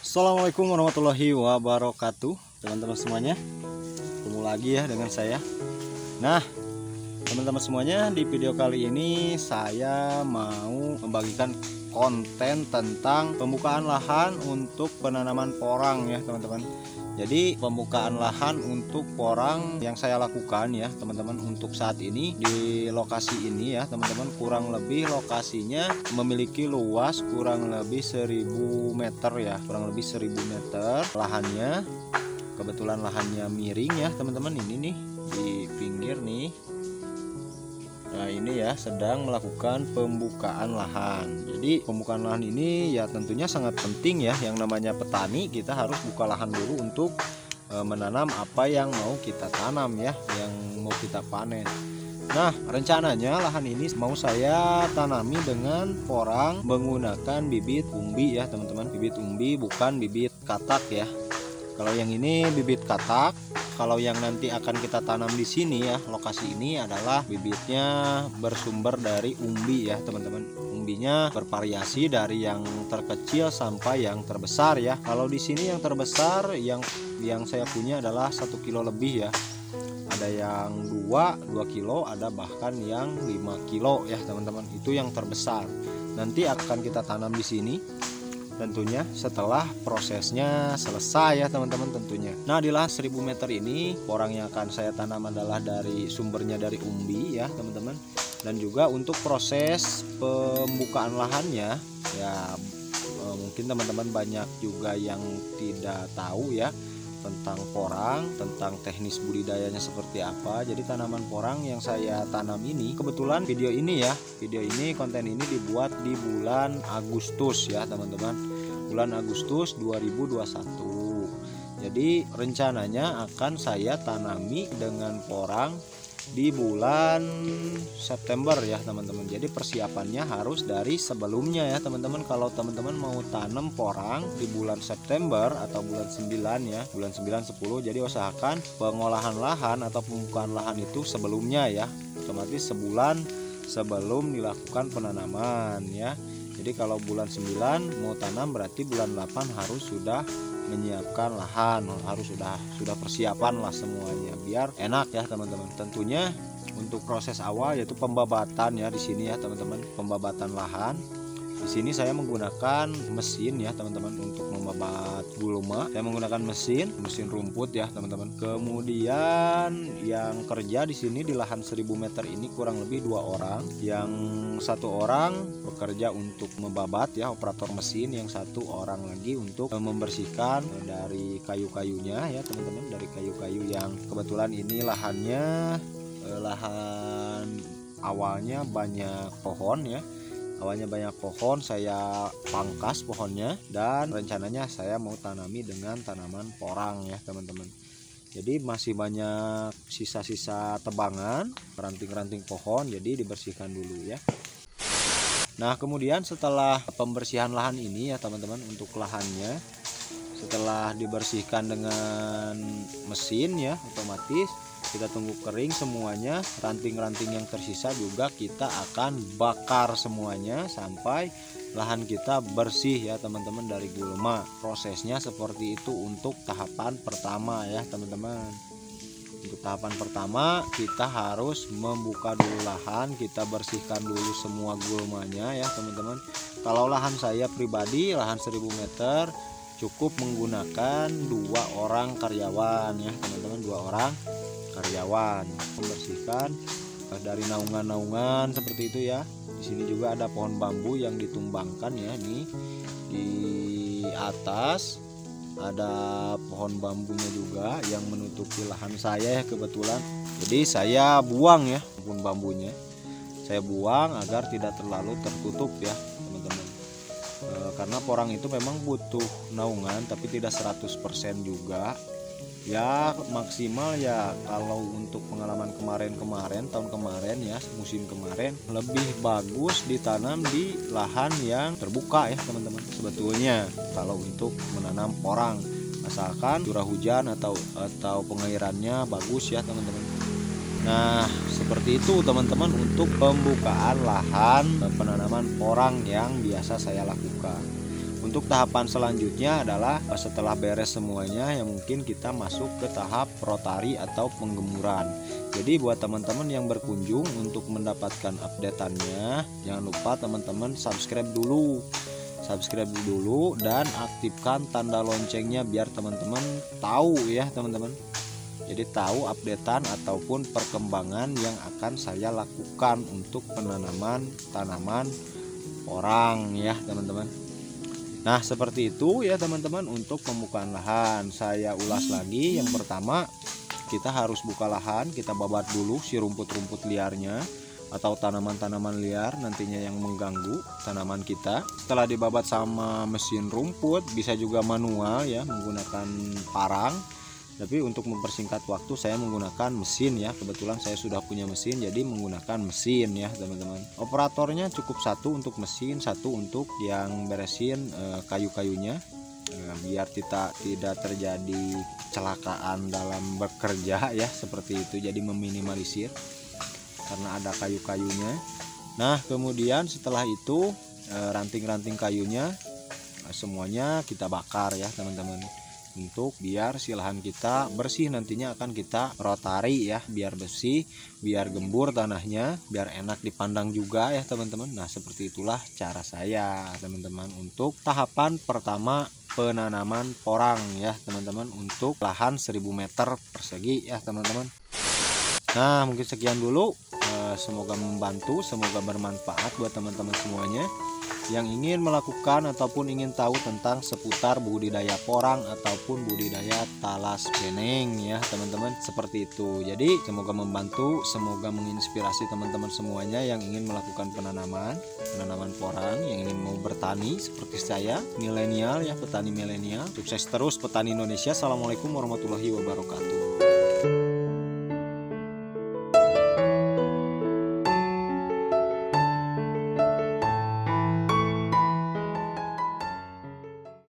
Assalamualaikum warahmatullahi wabarakatuh, teman-teman semuanya. Ketemu lagi ya dengan saya. Nah, teman-teman semuanya, di video kali ini saya mau membagikan konten tentang pembukaan lahan untuk penanaman porang ya teman-teman. Jadi pembukaan lahan untuk porang yang saya lakukan ya teman-teman untuk saat ini di lokasi ini ya teman-teman, kurang lebih lokasinya memiliki luas kurang lebih 1000 meter ya, kurang lebih 1000 meter lahannya. Kebetulan lahannya miring ya teman-teman, ini nih di pinggir nih. Nah ini ya sedang melakukan pembukaan lahan. Jadi pembukaan lahan ini ya tentunya sangat penting ya. Yang namanya petani, kita harus buka lahan dulu untuk menanam apa yang mau kita tanam ya, yang mau kita panen. Nah rencananya lahan ini mau saya tanami dengan porang menggunakan bibit umbi ya teman-teman. Bibit umbi, bukan bibit katak ya. Kalau yang ini bibit katak. Kalau yang nanti akan kita tanam di sini ya, lokasi ini adalah bibitnya bersumber dari umbi ya teman-teman. Umbinya bervariasi dari yang terkecil sampai yang terbesar ya. Kalau di sini yang terbesar yang saya punya adalah 1 kilo lebih ya. Ada yang 2 kilo, ada bahkan yang 5 kilo ya teman-teman. Itu yang terbesar. Nanti akan kita tanam di sini. Tentunya setelah prosesnya selesai ya teman-teman tentunya. Nah di lahan 1000 meter ini porang yang akan saya tanam adalah sumbernya dari umbi ya teman-teman. Dan juga untuk proses pembukaan lahannya ya, mungkin teman-teman banyak juga yang tidak tahu ya tentang porang, tentang teknis budidayanya seperti apa. Jadi tanaman porang yang saya tanam ini, kebetulan video ini konten ini dibuat di bulan Agustus ya teman-teman, bulan Agustus 2021. Jadi rencananya akan saya tanami dengan porang di bulan September ya teman-teman. Jadi persiapannya harus dari sebelumnya ya teman-teman. Kalau teman-teman mau tanam porang di bulan September atau bulan 9 ya, bulan 9, 10, jadi usahakan pengolahan lahan atau pembukaan lahan itu sebelumnya ya, otomatis sebulan sebelum dilakukan penanaman ya. Jadi kalau bulan 9 mau tanam berarti bulan 8 harus sudah menyiapkan lahan, harus sudah persiapan lah semuanya biar enak ya teman-teman. Tentunya untuk proses awal yaitu pembabatan ya di sini ya teman-teman, pembabatan lahan. Di sini saya menggunakan mesin ya teman-teman untuk membabat gulma. Saya menggunakan mesin rumput ya teman-teman. Kemudian yang kerja di sini di lahan 1000 meter ini kurang lebih 2 orang. Yang 1 orang bekerja untuk membabat ya, operator mesin. Yang 1 orang lagi untuk membersihkan dari kayu-kayunya ya teman-teman, dari kayu-kayu yang kebetulan ini lahannya lahan awalnya banyak pohon ya. Awalnya banyak pohon, saya pangkas pohonnya dan rencananya saya mau tanami dengan tanaman porang ya teman-teman. Jadi masih banyak sisa-sisa tebangan, ranting-ranting pohon, jadi dibersihkan dulu ya. Nah kemudian setelah pembersihan lahan ini ya teman-teman, untuk lahannya setelah dibersihkan dengan mesin ya, otomatis kita tunggu kering semuanya. Ranting-ranting yang tersisa juga kita akan bakar semuanya sampai lahan kita bersih ya teman-teman dari gulma. Prosesnya seperti itu untuk tahapan pertama ya teman-teman. Untuk tahapan pertama kita harus membuka dulu lahan, kita bersihkan dulu semua gulmanya ya teman-teman. Kalau lahan saya pribadi, lahan 1000 meter cukup menggunakan 2 orang karyawan ya teman-teman, 2 orang karyawan membersihkan dari naungan-naungan seperti itu ya. Di sini juga ada pohon bambu yang ditumbangkan ya, nih di atas ada pohon bambunya juga yang menutupi lahan saya ya kebetulan. Jadi saya buang ya pohon bambunya, saya buang agar tidak terlalu tertutup ya teman-teman. Karena porang itu memang butuh naungan tapi tidak 100% juga. Ya maksimal ya, kalau untuk pengalaman kemarin tahun kemarin ya, musim kemarin lebih bagus ditanam di lahan yang terbuka ya teman-teman. Sebetulnya kalau untuk menanam porang, asalkan curah hujan atau pengairannya bagus ya teman-teman. Nah seperti itu teman-teman untuk pembukaan lahan penanaman porang yang biasa saya lakukan. Untuk tahapan selanjutnya adalah setelah beres semuanya ya mungkin kita masuk ke tahap rotari atau penggemuran. Jadi buat teman-teman yang berkunjung untuk mendapatkan updateannya, jangan lupa teman-teman subscribe dulu dan aktifkan tanda loncengnya biar teman-teman tahu ya teman-teman. Jadi tahu updatean ataupun perkembangan yang akan saya lakukan untuk penanaman tanaman porang ya teman-teman. Nah seperti itu ya teman-teman untuk pembukaan lahan. Saya ulas lagi, yang pertama kita harus buka lahan, kita babat dulu si rumput-rumput liarnya atau tanaman-tanaman liar nantinya yang mengganggu tanaman kita. Setelah dibabat sama mesin rumput, bisa juga manual ya menggunakan parang. Tapi untuk mempersingkat waktu saya menggunakan mesin ya. Kebetulan saya sudah punya mesin jadi menggunakan mesin ya teman-teman. Operatornya cukup satu untuk mesin, satu untuk yang beresin kayu-kayunya, biar kita tidak terjadi kecelakaan dalam bekerja ya seperti itu. Jadi meminimalisir karena ada kayu-kayunya. Nah kemudian setelah itu ranting-ranting kayunya semuanya kita bakar ya teman-teman, untuk biar si lahan kita bersih. Nantinya akan kita rotari ya, biar bersih, biar gembur tanahnya, biar enak dipandang juga ya teman-teman. Nah seperti itulah cara saya teman-teman untuk tahapan pertama penanaman porang ya teman-teman, untuk lahan 1000 meter persegi ya teman-teman. Nah mungkin sekian dulu, semoga membantu, semoga bermanfaat buat teman-teman semuanya yang ingin melakukan ataupun ingin tahu tentang seputar budidaya porang ataupun budidaya talas beneng ya teman-teman, seperti itu. Jadi semoga membantu, semoga menginspirasi teman-teman semuanya yang ingin melakukan penanaman porang, yang ingin mau bertani seperti saya, milenial ya, petani milenial. Sukses terus petani Indonesia. Assalamualaikum warahmatullahi wabarakatuh.